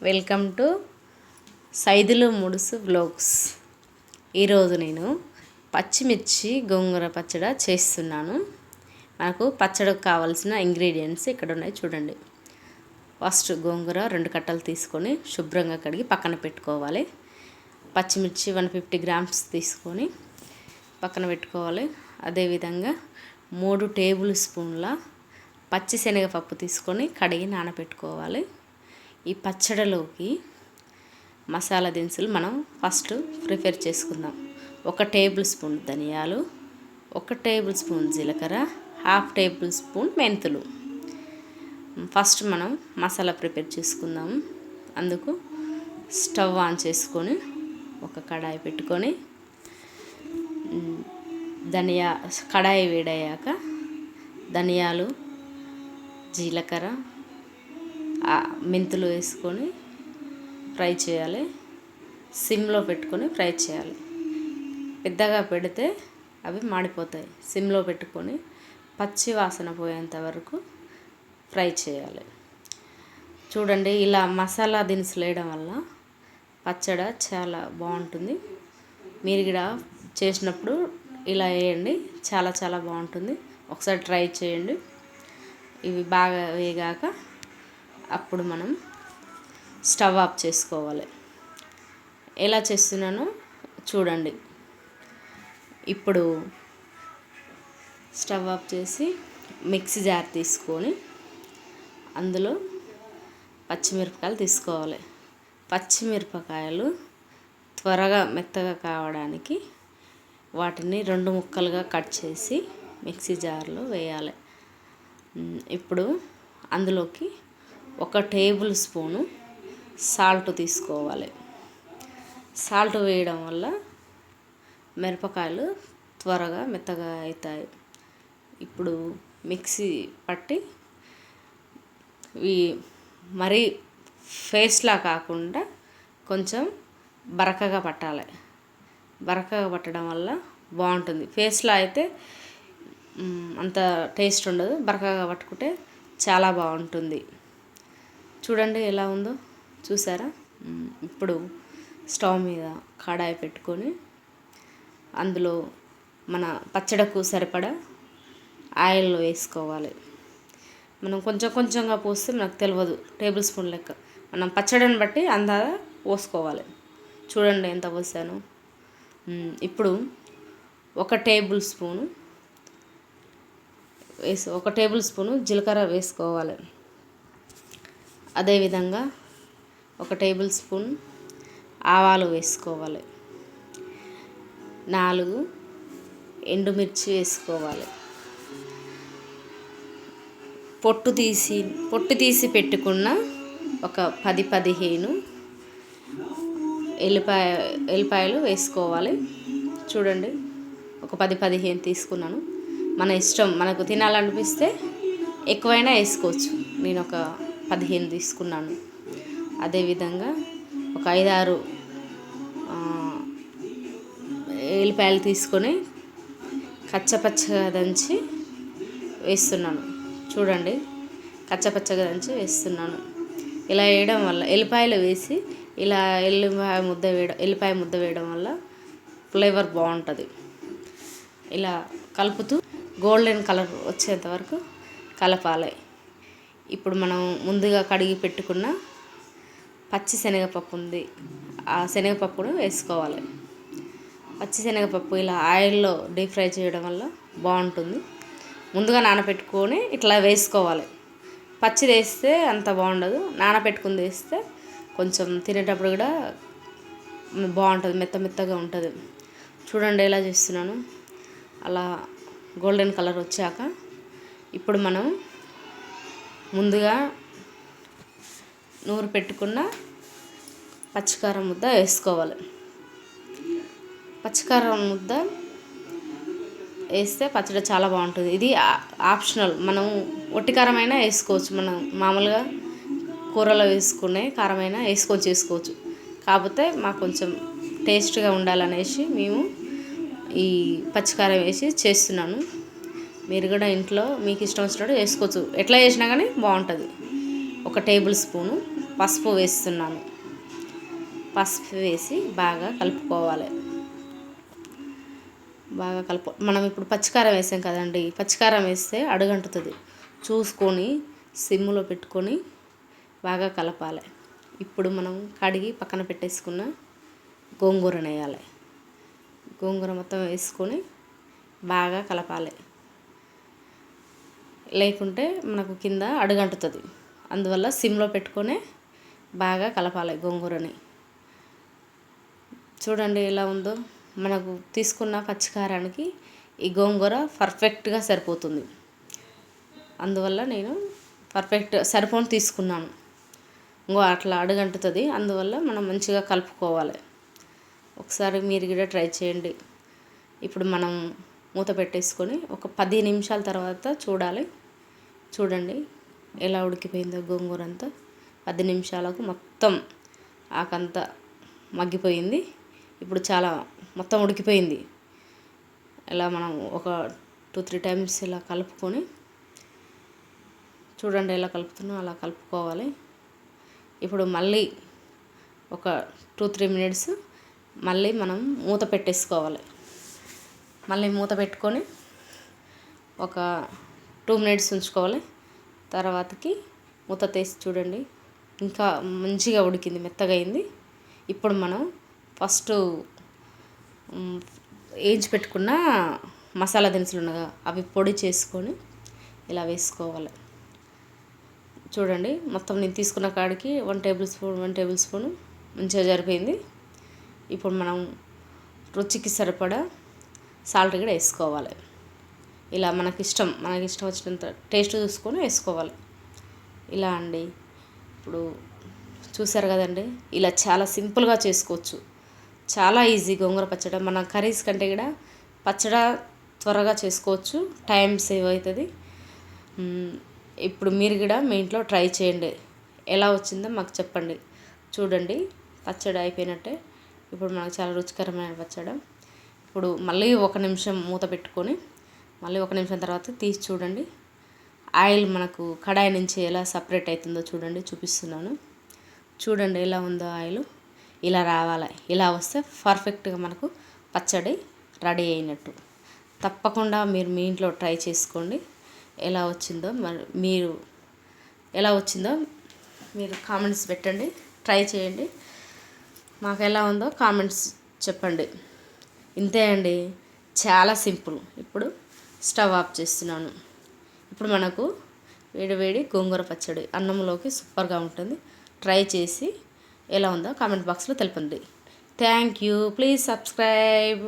Welcome to Saidulu Mudusu vlogs. ఈరోజు నేను పచ్చిమిర్చి గోంగూర పచ్చడి చేస్తున్నాను. నాకు పచ్చడికి కావాల్సిన ఇంగ్రీడియంట్స్ ఇక్కడ ఉన్నాయి చూడండి. ఫస్ట్ గోంగూర 2 కట్టలు తీసుకొని శుభ్రంగా కడిగి పక్కన పెట్టుకోవాలి. పచ్చిమిర్చి 150 గ్రామ్స్ తీసుకొని పక్కన పెట్టుకోవాలి. అదేవిధంగా 3 టేబుల్ స్పూన్ల పచ్చిశనగపప్పు తీసుకొని కడిగి నానబెట్టుకోవాలి. ఈ పచ్చడిలోకి మసాలా దినుసులు మనం ఫస్ట్ ప్రిపేర్ చేసుకుందాం. 1 టేబుల్ స్పూన్ ధనియాలు, 1 టేబుల్ స్పూన్ జీలకర్ర, 1/2 టేబుల్ స్పూన్ మెంతులు. ఫస్ట్ మనం మసాలా ప్రిపేర్ చేసుకుందాము. అందుకు స్టవ్ ఆన్ చేసుకొని ఒక కడాయి పెట్టుకొని కడాయి వేడయ్యాక ధనియాలు, జీలకర్ర, మెంతులు వేసుకొని ఫ్రై చేయాలి. సిమ్లో పెట్టుకొని ఫ్రై చేయాలి. పెద్దగా పెడితే అవి మాడిపోతాయి. సిమ్లో పెట్టుకొని పచ్చి వాసన పోయేంత వరకు ఫ్రై చేయాలి. చూడండి, ఇలా మసాలా దినుసులు వేయడం వల్ల పచ్చడి చాలా బాగుంటుంది. మీరు కూడా చేసినప్పుడు ఇలా వేయండి, చాలా చాలా బాగుంటుంది. ఒకసారి ట్రై చేయండి. ఇవి బాగా వేగాక అప్పుడు మనం స్టవ్ ఆఫ్ చేసుకోవాలి. ఎలా చేస్తున్నానో చూడండి. ఇప్పుడు స్టవ్ ఆఫ్ చేసి మిక్సీ జార్ తీసుకొని అందులో పచ్చిమిరపకాయలు తీసుకోవాలి. పచ్చిమిరపకాయలు త్వరగా మెత్తగా కావడానికి వాటిని 2 ముక్కలుగా కట్ చేసి మిక్సీ జార్లో వేయాలి. ఇప్పుడు అందులోకి 1 టేబుల్ స్పూను సాల్ట్ తీసుకోవాలి. సాల్ట్ వేయడం వల్ల మిరపకాయలు త్వరగా మెత్తగా అవుతాయి. ఇప్పుడు మిక్సీ పట్టి మరీ పేస్ట్లా కాకుండా కొంచెం బరకగా పట్టాలి. బరకగా పట్టడం వల్ల బాగుంటుంది. పేస్ట్లా అయితే అంత టేస్ట్ ఉండదు. బరకగా పట్టుకుంటే చాలా బాగుంటుంది. చూడండి ఎలా ఉందో, చూసారా? ఇప్పుడు స్టవ్ మీద కడాయి పెట్టుకొని అందులో మన పచ్చడికు సరిపడా ఆయిల్ వేసుకోవాలి. మనం కొంచెం కొంచెంగా పోస్తే మనకు తెలియదు, టేబుల్ స్పూన్ లెక్క మనం పచ్చడిని బట్టి అందాక పోసుకోవాలి. చూడండి ఎంత పోసాను. ఇప్పుడు 1 టేబుల్ స్పూను జీలకర్ర వేసుకోవాలి. అదేవిధంగా 1 టేబుల్ స్పూన్ ఆవాలు వేసుకోవాలి. 4 ఎండుమిర్చి వేసుకోవాలి. పొట్టు తీసి పెట్టుకున్న ఒక 10-15 ఎల్లిపాయలు వేసుకోవాలి. చూడండి, ఒక 10-15 తీసుకున్నాను. మన ఇష్టం, మనకు తినాలనిపిస్తే ఎక్కువైనా వేసుకోవచ్చు. నేను ఒక 15 తీసుకున్నాను. అదేవిధంగా ఒక 5-6 ఎల్లిపాయలు తీసుకొని కచ్చపచ్చగా దంచి వేస్తున్నాను. చూడండి, కచ్చపచ్చగా దంచి వేస్తున్నాను. ఇలా వేయడం వల్ల ఎల్లిపాయలు వేసి ఇలా ఎల్లిపాయ ముద్ద వేయడం వల్ల ఫ్లేవర్ బాగుంటుంది. ఇలా కలుపుతూ గోల్డెన్ కలర్ వచ్చేంత వరకు కలపాలి. ఇప్పుడు మనం ముందుగా కడిగి పెట్టుకున్న పచ్చి శనగపప్పు ఉంది, ఆ శనగపప్పును వేసుకోవాలి. పచ్చి శనగపప్పు ఇలా ఆయిల్లో డీప్ ఫ్రై చేయడం వల్ల బాగుంటుంది. ముందుగా నానబెట్టుకొని ఇట్లా వేసుకోవాలి. పచ్చిది వేస్తే అంత బాగుండదు, నానబెట్టుకుని వేస్తే కొంచెం తినేటప్పుడు కూడా బాగుంటుంది, మెత్తగా ఉంటుంది. చూడండి ఎలా చేస్తున్నాను. అలా గోల్డెన్ కలర్ వచ్చాక ఇప్పుడు మనం ముందుగా నూరు పెట్టుకున్న పచ్చికారం ముద్ద వేసుకోవాలి. పచ్చికారం ముద్ద వేస్తే పచ్చడి చాలా బాగుంటుంది. ఇది ఆప్షనల్, మనం ఒట్టి కారం అయినా వేసుకోవచ్చు. మనం మామూలుగా కూరలో వేసుకునే కారమైనా చేసుకోవచ్చు. కాకపోతే మాకు కొంచెం టేస్ట్గా ఉండాలనేసి మేము ఈ పచ్చికారం వేసి చేస్తున్నాను. మీరు కూడా ఇంట్లో మీకు ఇష్టం వచ్చినట్టు వేసుకోవచ్చు. ఎట్లా చేసినా కానీ బాగుంటుంది. 1 టేబుల్ స్పూను పసుపు వేస్తున్నాను. పసుపు వేసి బాగా కలుపుకోవాలి. మనం ఇప్పుడు పచ్చికారం వేసాం కదండి, పచ్చికారం వేస్తే అడుగంటుతుంది. చూసుకొని సిమ్లో పెట్టుకొని బాగా కలపాలి. ఇప్పుడు మనం కడిగి పక్కన పెట్టేసుకున్న గోంగూరను వేయాలి. గోంగూర మొత్తం వేసుకొని బాగా కలపాలి, లేకుంటే మనకు కింద అడుగంటుతుంది. అందువల్ల సిమ్లో పెట్టుకొని బాగా కలపాలి గోంగూరని. చూడండి ఎలా ఉందో. మనకు తీసుకున్న పచ్చికారానికి ఈ గోంగూర పర్ఫెక్ట్గా సరిపోతుంది. అందువల్ల నేను సరిపోని తీసుకున్నాను. ఇంకో అట్లా అడుగంటుతుంది. అందువల్ల మనం మంచిగా కలుపుకోవాలి. ఒకసారి మీరు కూడా ట్రై చేయండి. ఇప్పుడు మనం మూత పెట్టేసుకొని ఒక 10 నిమిషాల తర్వాత చూడాలి. చూడండి ఎలా ఉడికిపోయిందో గోంగూర అంతా. 10 నిమిషాలకు మొత్తం ఆకంతా మగ్గిపోయింది. ఇప్పుడు చాలా మొత్తం ఉడికిపోయింది. ఇలా మనం ఒక 2-3 టైమ్స్ ఇలా కలుపుకొని, చూడండి ఎలా కలుపుతున్నా అలా కలుపుకోవాలి. ఇప్పుడు మళ్ళీ ఒక 2-3 మినిట్స్ మళ్ళీ మనం మూత పెట్టేసుకోవాలి. మళ్ళీ మూత పెట్టుకొని ఒక 2 మినిట్స్ ఉంచుకోవాలి. తర్వాతకి మూత తీసి చూడండి ఇంకా మంచిగా ఉడికింది, మెత్తగా అయింది. ఇప్పుడు మనం ఫస్ట్ వేయించి పెట్టుకున్న మసాలా దినుసులు ఉండగా అవి పొడి చేసుకొని ఇలా వేసుకోవాలి. చూడండి మొత్తం నేను తీసుకున్న కాడికి 1 టేబుల్ స్పూన్ మంచిగా సరిపోయింది. ఇప్పుడు మనం రుచికి సరిపడా సాల్ట్ కూడా వేసుకోవాలి. ఇలా మనకి ఇష్టం వచ్చినంత టేస్ట్ చూసుకొని వేసుకోవాలి. ఇలా అండి. ఇప్పుడు చూసారు కదండి, ఇలా చాలా సింపుల్గా చేసుకోవచ్చు. చాలా ఈజీ గోంగూర పచ్చడి. మన కర్రీస్ కంటే కూడా పచ్చడి త్వరగా చేసుకోవచ్చు, టైం సేవ్ అవుతుంది. ఇప్పుడు మీరు కూడా మీ ఇంట్లో ట్రై చేయండి. ఎలా వచ్చిందో మాకు చెప్పండి. చూడండి పచ్చడి అయిపోయినట్టే. ఇప్పుడు మనకు చాలా రుచికరమైన పచ్చడి. ఇప్పుడు మళ్ళీ 1 నిమిషం మూత పెట్టుకొని మళ్ళీ 1 నిమిషం తర్వాత తీసి చూడండి. ఆయిల్ మనకు కడాయి నుంచి ఎలా సపరేట్ అవుతుందో చూపిస్తున్నాను. చూడండి ఎలా ఉందో ఆయిల్. ఇలా రావాలి. ఇలా వస్తే పర్ఫెక్ట్గా మనకు పచ్చడి రెడీ అయినట్టు. తప్పకుండా మీరు మీ ఇంట్లో ట్రై చేసుకోండి. ఎలా వచ్చిందో మీరు కామెంట్స్ పెట్టండి. ట్రై చేయండి. మాకు ఎలా ఉందో కామెంట్స్ చెప్పండి. ఇంతే అండి, చాలా సింపుల్. ఇప్పుడు స్టవ్ ఆఫ్ చేస్తున్నాను. ఇప్పుడు మనకు వేడి గోంగూర పచ్చడి అన్నంలోకి సూపర్గా ఉంటుంది. ట్రై చేసి ఎలా ఉందో కామెంట్ బాక్స్లో తెలపండి. Thank you. Please subscribe.